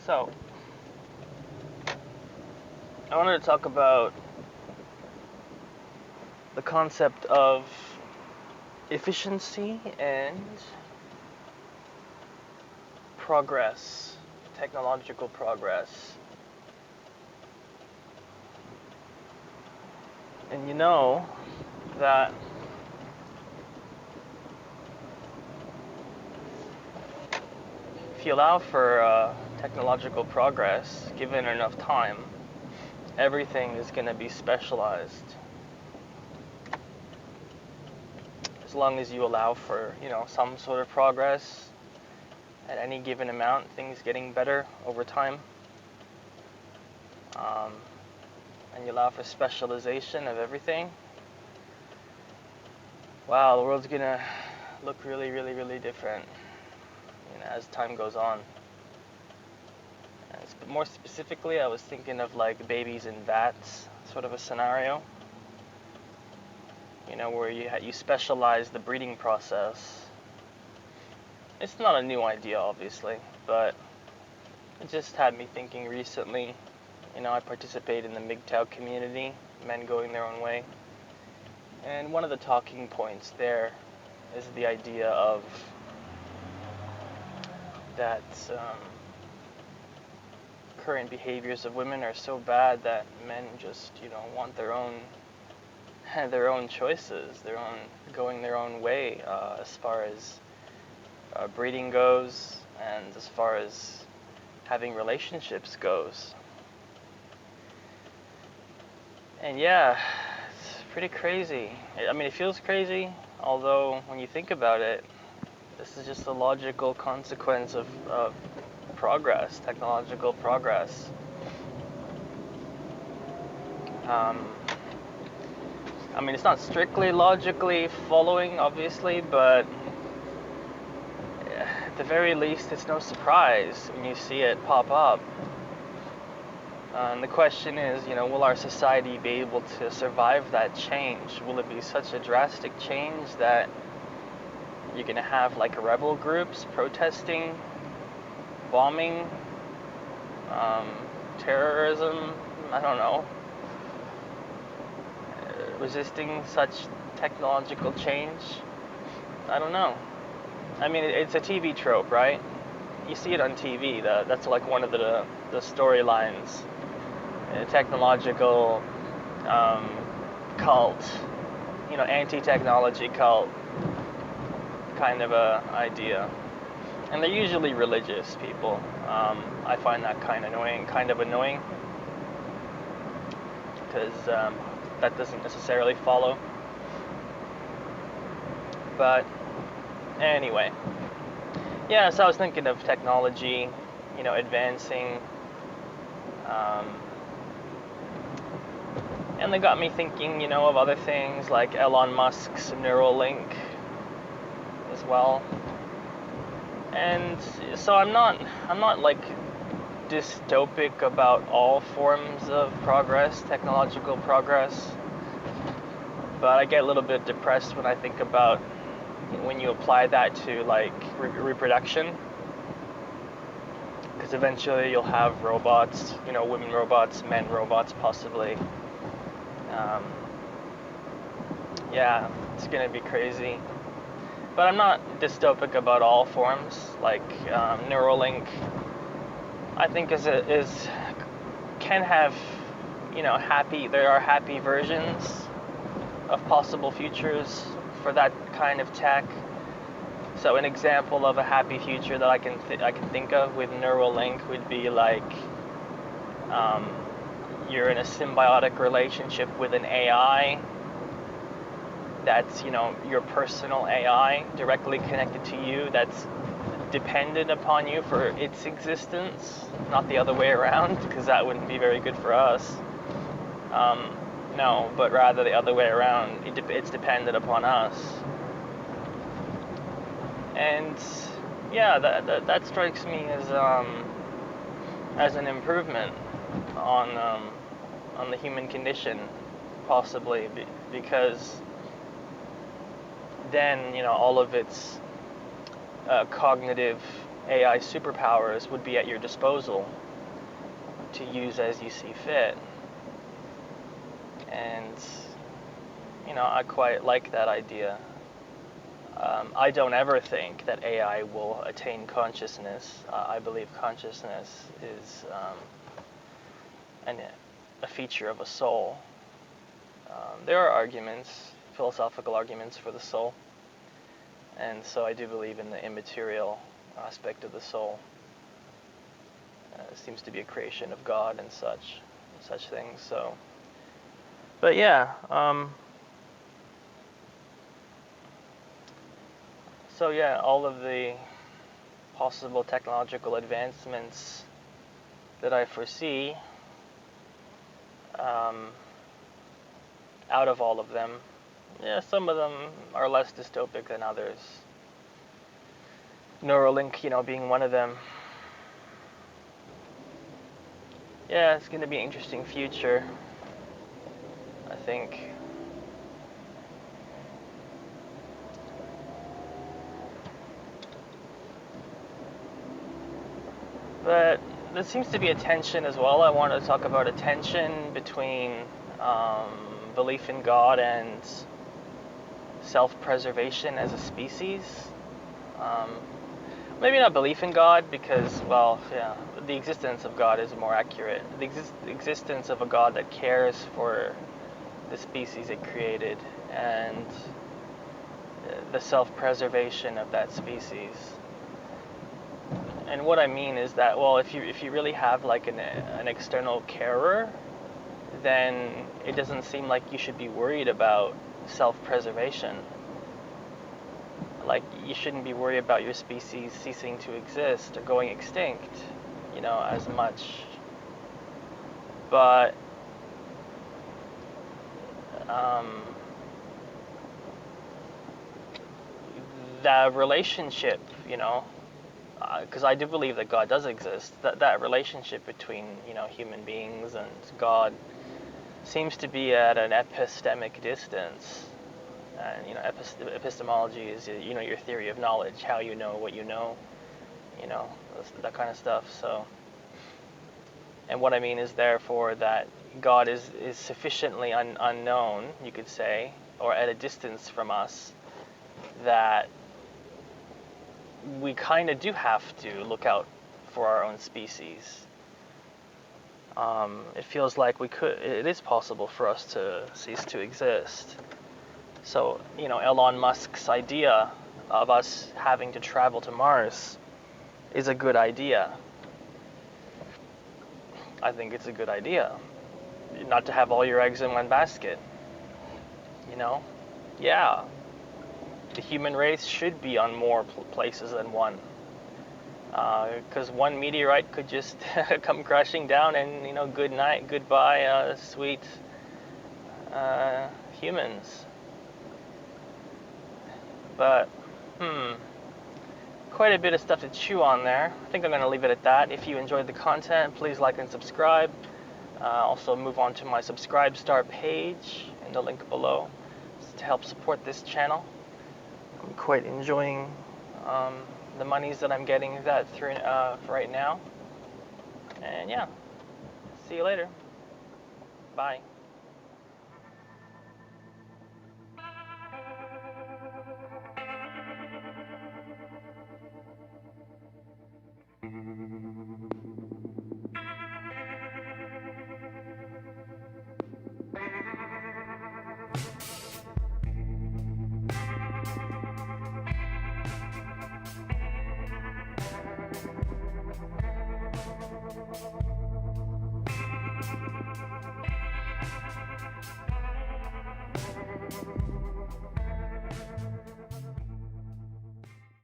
So, I wanted to talk about the concept of efficiency and progress, technological progress. And you know that if you allow for technological progress, given enough time, everything is going to be specialized. As long as you allow for, some sort of progress at any given amount, things getting better over time. And you allow for specialization of everything. Wow, the world's going to look really, really, really different, as time goes on. And more specifically, I was thinking of like babies in vats, sort of a scenario. Where you specialize the breeding process. It's not a new idea, obviously, but it just had me thinking recently. I participate in the MGTOW community, men going their own way. And one of the talking points there is the idea of that current behaviors of women are so bad that men just, want their own choices, going their own way as far as breeding goes, and as far as having relationships goes. And yeah, it's pretty crazy. I mean, it feels crazy, although when you think about it, this is just a logical consequence of progress, technological progress. I mean, it's not strictly logically following, obviously, but at the very least, it's no surprise when you see it pop up. And the question is, will our society be able to survive that change? Will it be such a drastic change that you're going to have like rebel groups protesting, bombing, terrorism, I don't know, resisting such technological change? I don't know. I mean, it's a TV trope, right? You see it on TV. That's like one of the storylines. A technological cult, anti-technology cult kind of a idea. And they're usually religious people. I find that kind of annoying, because that doesn't necessarily follow. But anyway, yeah, so I was thinking of technology, advancing, and they got me thinking, of other things like Elon Musk's Neuralink as well. And so I'm not like dystopic about all forms of progress, technological progress, but I get a little bit depressed when I think about when you apply that to like reproduction, because eventually you'll have robots, women robots, men robots, possibly. Yeah, it's gonna be crazy. But I'm not dystopic about all forms. Like Neuralink, I think can have, happy. There are happy versions of possible futures for that kind of tech. So an example of a happy future that I can think of with Neuralink would be like you're in a symbiotic relationship with an AI that's, your personal AI directly connected to you, that's dependent upon you for its existence, not the other way around, because that wouldn't be very good for us. No, but rather the other way around. It's dependent upon us. And yeah, that strikes me as an improvement on the human condition, possibly, because then all of its cognitive AI superpowers would be at your disposal to use as you see fit. And, I quite like that idea. I don't ever think that AI will attain consciousness. I believe consciousness is a feature of a soul. There are arguments, philosophical arguments for the soul. And so I do believe in the immaterial aspect of the soul. It seems to be a creation of God and such things. But yeah. So yeah, all of the possible technological advancements that I foresee, out of all of them, yeah, some of them are less dystopic than others. Neuralink, being one of them. Yeah, it's going to be an interesting future, I think. But there seems to be a tension as well. I want to talk about a tension between belief in God and self-preservation as a species. Maybe not belief in God, because, well, yeah, the existence of God is more accurate. The existence of a God that cares for the species it created, and the self-preservation of that species. And what I mean is that, well, if you really have like an external carer, then it doesn't seem like you should be worried about self-preservation. Like, you shouldn't be worried about your species ceasing to exist or going extinct, as much. But the relationship, because I do believe that God does exist, that relationship between, human beings and God seems to be at an epistemic distance. And, epistemology is, your theory of knowledge, how you know what you know, that kind of stuff. So, and what I mean is, therefore, that God is sufficiently unknown, you could say, or at a distance from us, that we kind of do have to look out for our own species. It feels like it is possible for us to cease to exist. So, Elon Musk's idea of us having to travel to Mars is a good idea. I think it's a good idea. Not to have all your eggs in one basket. Yeah. The human race should be on more places than one. Because one meteorite could just come crashing down and, good night, goodbye, sweet humans. But, quite a bit of stuff to chew on there. I think I'm going to leave it at that. If you enjoyed the content, please like and subscribe. Also move on to my Subscribe page in the link below to help support this channel. I'm quite enjoying the monies that I'm getting through right now. And yeah, see you later. Bye.